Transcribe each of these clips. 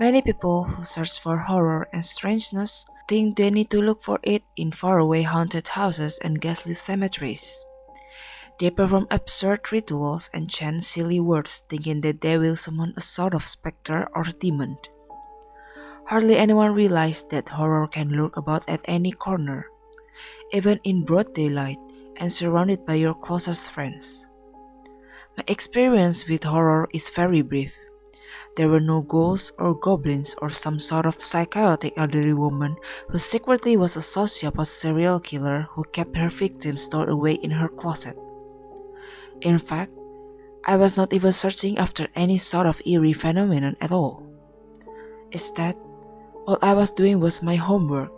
Many people who search for horror and strangeness think they need to look for it in faraway haunted houses and ghastly cemeteries. They perform absurd rituals and chant silly words thinking that they will summon a sort of specter or demon. Hardly anyone realizes that horror can lurk about at any corner, even in broad daylight and surrounded by your closest friends. My experience with horror is very brief. There were no ghosts or goblins or some sort of psychotic elderly woman who secretly was a sociopath serial killer who kept her victims stored away in her closet. In fact, I was not even searching after any sort of eerie phenomenon at all. Instead, all I was doing was my homework.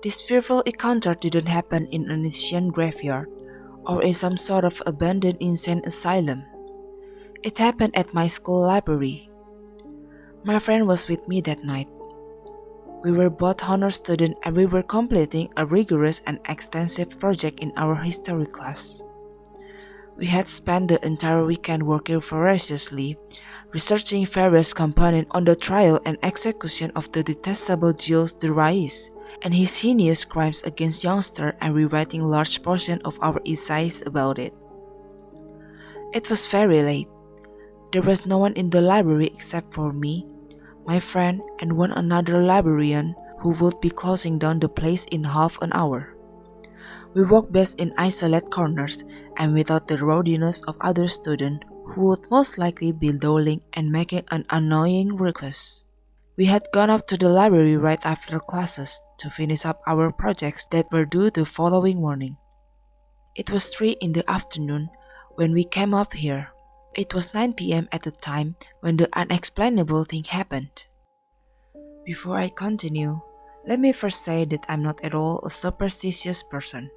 This fearful encounter didn't happen in an ancient graveyard or in some sort of abandoned insane asylum. It happened at my school library. My friend was with me that night. We were both honor students and we were completing a rigorous and extensive project in our history class. We had spent the entire weekend working voraciously, researching various components on the trial and execution of the detestable Gilles de Rais and his heinous crimes against youngsters and rewriting large portions of our essays about it. It was very late. There was no one in the library except for me, my friend, and one another librarian who would be closing down the place in half an hour. We worked best in isolated corners and without the rowdiness of other students who would most likely be dawdling and making an annoying ruckus. We had gone up to the library right after classes to finish up our projects that were due the following morning. It was 3 in the afternoon when we came up here. It was 9 p.m. at the time when the unexplainable thing happened. Before I continue, let me first say that I'm not at all a superstitious person.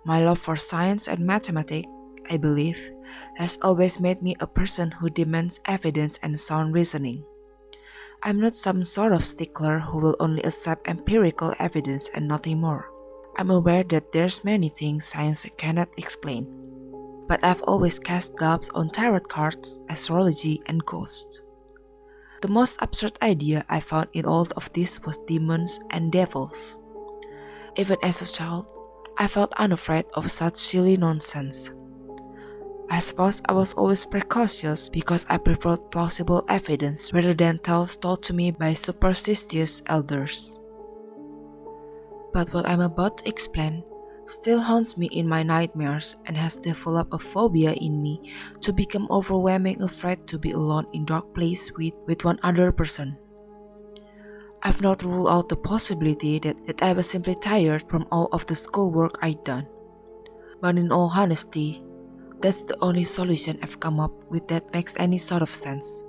My love for science and mathematics, I believe, has always made me a person who demands evidence and sound reasoning. I'm not some sort of stickler who will only accept empirical evidence and nothing more. I'm aware that there's many things science cannot explain. But I've always cast doubts on tarot cards, astrology, and ghosts. The most absurd idea I found in all of this was demons and devils. Even as a child, I felt unafraid of such silly nonsense. I suppose I was always precautious because I preferred plausible evidence rather than tales told to me by superstitious elders. But what I'm about to explain still haunts me in my nightmares and has developed a phobia in me to become overwhelmingly afraid to be alone in dark place with one other person. I've not ruled out the possibility that I was simply tired from all of the schoolwork I'd done. But in all honesty, that's the only solution I've come up with that makes any sort of sense.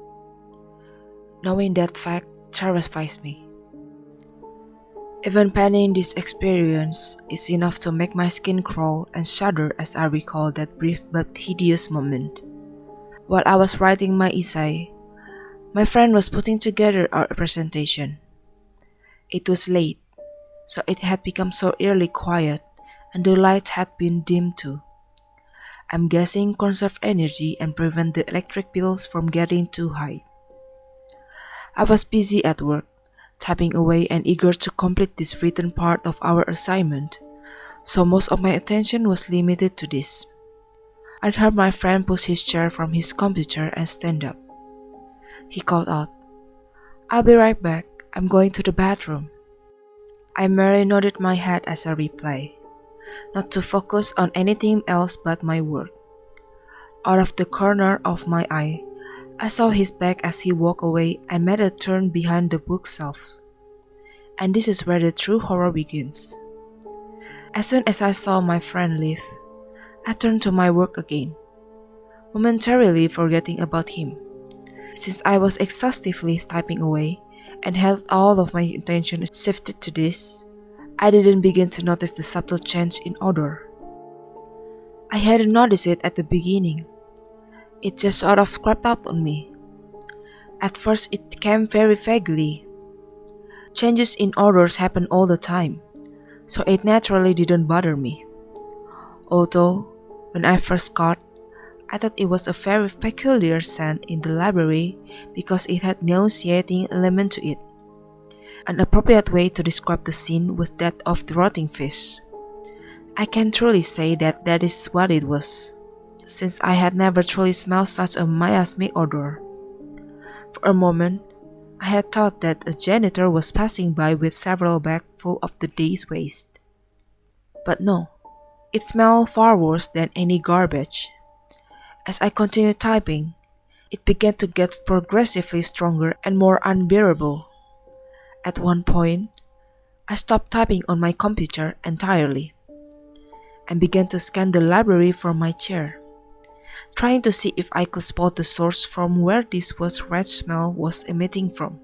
Knowing that fact terrifies me. Even penning this experience is enough to make my skin crawl and shudder as I recall that brief but hideous moment. While I was writing my essay, my friend was putting together our presentation. It was late, so it had become so eerily quiet, and the light had been dimmed too. I'm guessing conserve energy and prevent the electric bills from getting too high. I was busy at work, typing away and eager to complete this written part of our assignment, so most of my attention was limited to this. I heard my friend push his chair from his computer and stand up. He called out, "I'll be right back, I'm going to the bathroom." I merely nodded my head as a reply, not to focus on anything else but my work. Out of the corner of my eye, I saw his back as he walked away and made a turn behind the bookshelves. And this is where the true horror begins. As soon as I saw my friend leave, I turned to my work again, momentarily forgetting about him. Since I was exhaustively typing away and had all of my attention shifted to this, I didn't begin to notice the subtle change in odor. I hadn't noticed it at the beginning. It just sort of crept up on me. At first it came very vaguely. Changes in odors happen all the time, so it naturally didn't bother me. Although, when I first got, I thought it was a very peculiar scent in the library because it had nauseating element to it. An appropriate way to describe the scene was that of the rotting fish. I can truly say that that is what it was, since I had never truly smelled such a miasmic odor. For a moment, I had thought that a janitor was passing by with several bags full of the day's waste. But no, it smelled far worse than any garbage. As I continued typing, it began to get progressively stronger and more unbearable. At one point, I stopped typing on my computer entirely and began to scan the library from my chair, trying to see if I could spot the source from where this red smell was emitting from.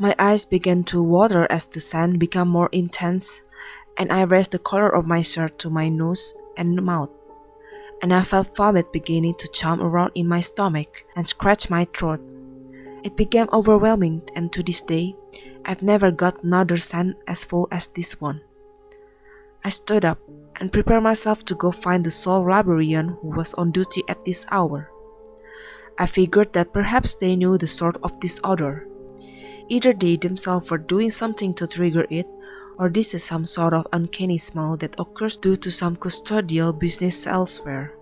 My eyes began to water as the scent became more intense, and I raised the collar of my shirt to my nose and mouth, and I felt vomit beginning to jump around in my stomach and scratch my throat. It became overwhelming, and to this day, I've never got another scent as full as this one. I stood up and prepared myself to go find the sole librarian who was on duty at this hour. I figured that perhaps they knew the source of this odor. Either they themselves were doing something to trigger it, or this is some sort of uncanny smell that occurs due to some custodial business elsewhere.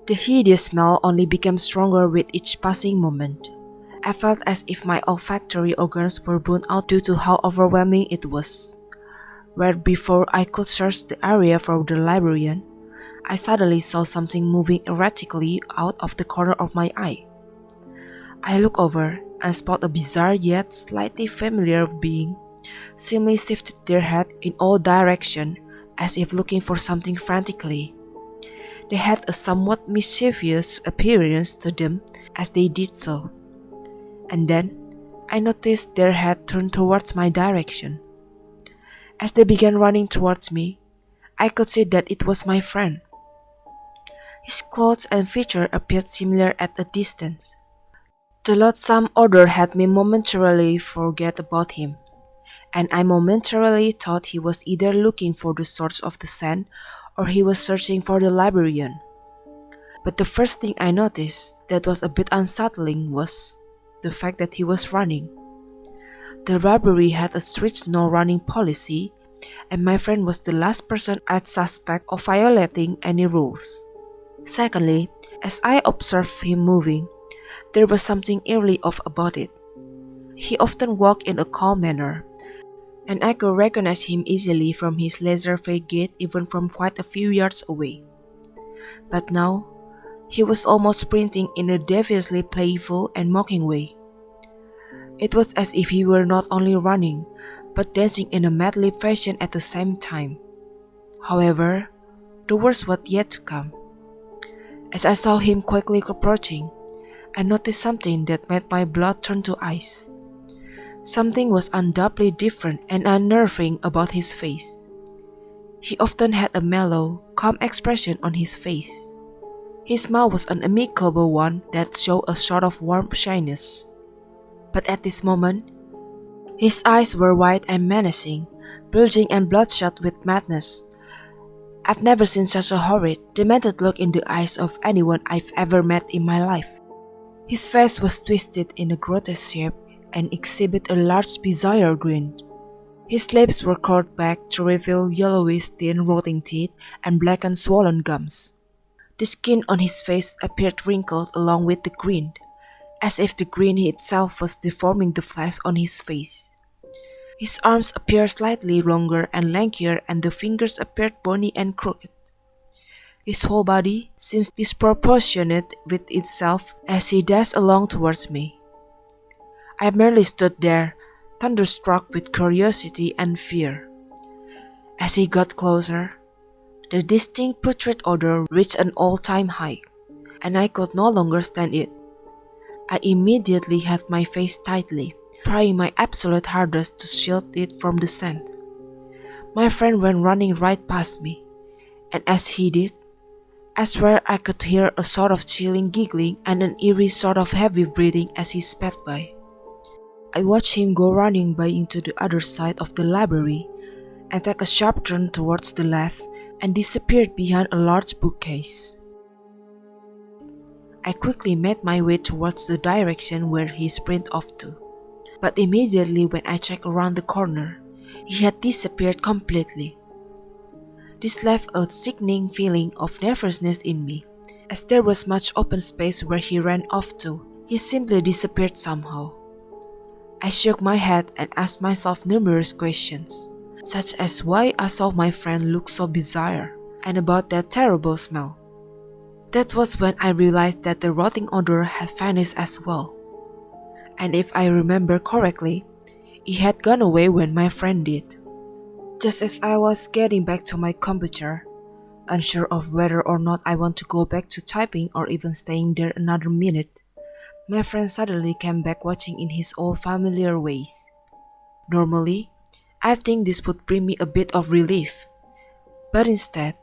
The hideous smell only became stronger with each passing moment. I felt as if my olfactory organs were burnt out due to how overwhelming it was. Where before I could search the area for the librarian, I suddenly saw something moving erratically out of the corner of my eye. I looked over and spot a bizarre yet slightly familiar being seemingly shifted their head in all directions as if looking for something frantically. They had a somewhat mischievous appearance to them as they did so. And then I noticed their head turned towards my direction. As they began running towards me, I could see that it was my friend. His clothes and features appeared similar at a distance. The loathsome odor had me momentarily forget about him, and I momentarily thought he was either looking for the source of the scent or he was searching for the librarian. But the first thing I noticed that was a bit unsettling was the fact that he was running. The library had a strict no-running policy, and my friend was the last person I'd suspect of violating any rules. Secondly, as I observed him moving, there was something eerily off about it. He often walked in a calm manner, and I could recognize him easily from his laissez-faire gait even from quite a few yards away. But now, he was almost sprinting in a deviously playful and mocking way. It was as if he were not only running, but dancing in a madly fashion at the same time. However, the worst was yet to come. As I saw him quickly approaching, I noticed something that made my blood turn to ice. Something was undoubtedly different and unnerving about his face. He often had a mellow, calm expression on his face. His smile was an amicable one that showed a sort of warm shyness. But at this moment, his eyes were wide and menacing, bulging and bloodshot with madness. I've never seen such a horrid, demented look in the eyes of anyone I've ever met in my life. His face was twisted in a grotesque shape and exhibited a large bizarre grin. His lips were curled back to reveal yellowish thin rotting teeth and blackened swollen gums. The skin on his face appeared wrinkled along with the grin, as if the grin itself was deforming the flesh on his face. His arms appeared slightly longer and lankier, and the fingers appeared bony and crooked. His whole body seemed disproportionate with itself as he dashed along towards me. I merely stood there, thunderstruck with curiosity and fear. As he got closer, the distinct putrid odor reached an all-time high, and I could no longer stand it. I immediately held my face tightly, trying my absolute hardest to shield it from the scent. My friend went running right past me, and as he did, I swear I could hear a sort of chilling giggling and an eerie sort of heavy breathing as he sped by. I watched him go running by into the other side of the library and take a sharp turn towards the left and disappeared behind a large bookcase. I quickly made my way towards the direction where he sprinted off to. But immediately when I checked around the corner, he had disappeared completely. This left a sickening feeling of nervousness in me, as there was much open space where he ran off to. He simply disappeared somehow. I shook my head and asked myself numerous questions, such as why I saw my friend look so bizarre, and about that terrible smell. That was when I realized that the rotting odor had vanished as well. And if I remember correctly, he had gone away when my friend did. Just as I was getting back to my computer, unsure of whether or not I want to go back to typing or even staying there another minute, my friend suddenly came back watching in his old familiar ways. Normally, I think this would bring me a bit of relief, but instead,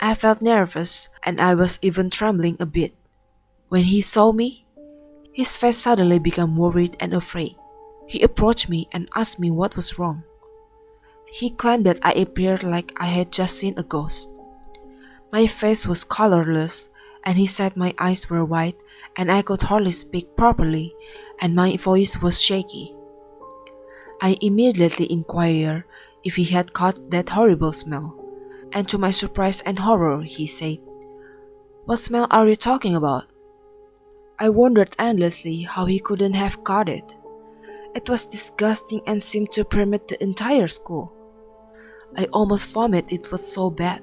I felt nervous and I was even trembling a bit. When he saw me, his face suddenly became worried and afraid. He approached me and asked me what was wrong. He claimed that I appeared like I had just seen a ghost. My face was colorless, and he said my eyes were wide and I could hardly speak properly, and my voice was shaky. I immediately inquired if he had caught that horrible smell, and to my surprise and horror, he said, "What smell are you talking about?" I wondered endlessly how he couldn't have caught it. It was disgusting and seemed to permeate the entire school. I almost vomited, it was so bad.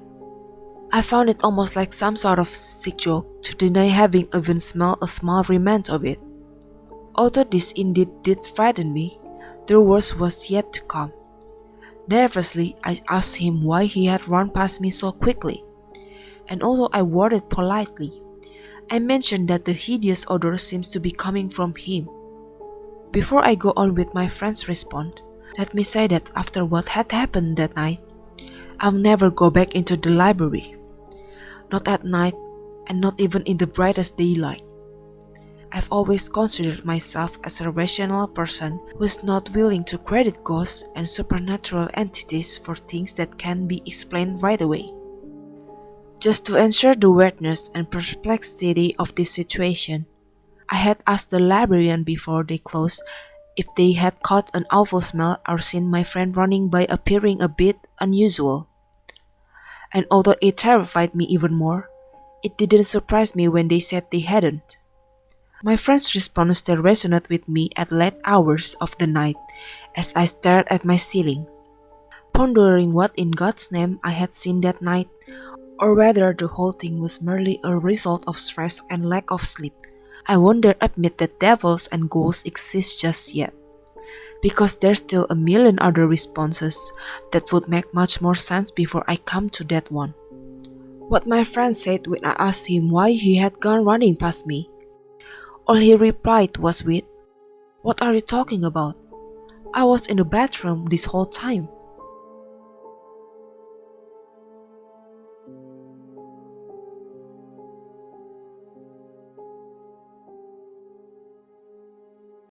I found it almost like some sort of sick joke to deny having even smelled a small remnant of it. Although this indeed did frighten me, the worst was yet to come. Nervously, I asked him why he had run past me so quickly, and although I worded politely, I mentioned that the hideous odor seems to be coming from him. Before I go on with my friend's response, let me say that after what had happened that night, I'll never go back into the library. Not at night, and not even in the brightest daylight. I've always considered myself as a rational person who is not willing to credit ghosts and supernatural entities for things that can be explained right away. Just to ensure the weirdness and perplexity of this situation, I had asked the librarian before they closed if they had caught an awful smell or seen my friend running by appearing a bit unusual. And although it terrified me even more, it didn't surprise me when they said they hadn't. My friend's response still resonated with me at late hours of the night as I stared at my ceiling, pondering what in God's name I had seen that night, or whether the whole thing was merely a result of stress and lack of sleep. I won't dare admit that devils and ghosts exist just yet, because there's still a million other responses that would make much more sense before I come to that one. What my friend said when I asked him why he had gone running past me, all he replied was with, "What are you talking about? I was in the bathroom this whole time."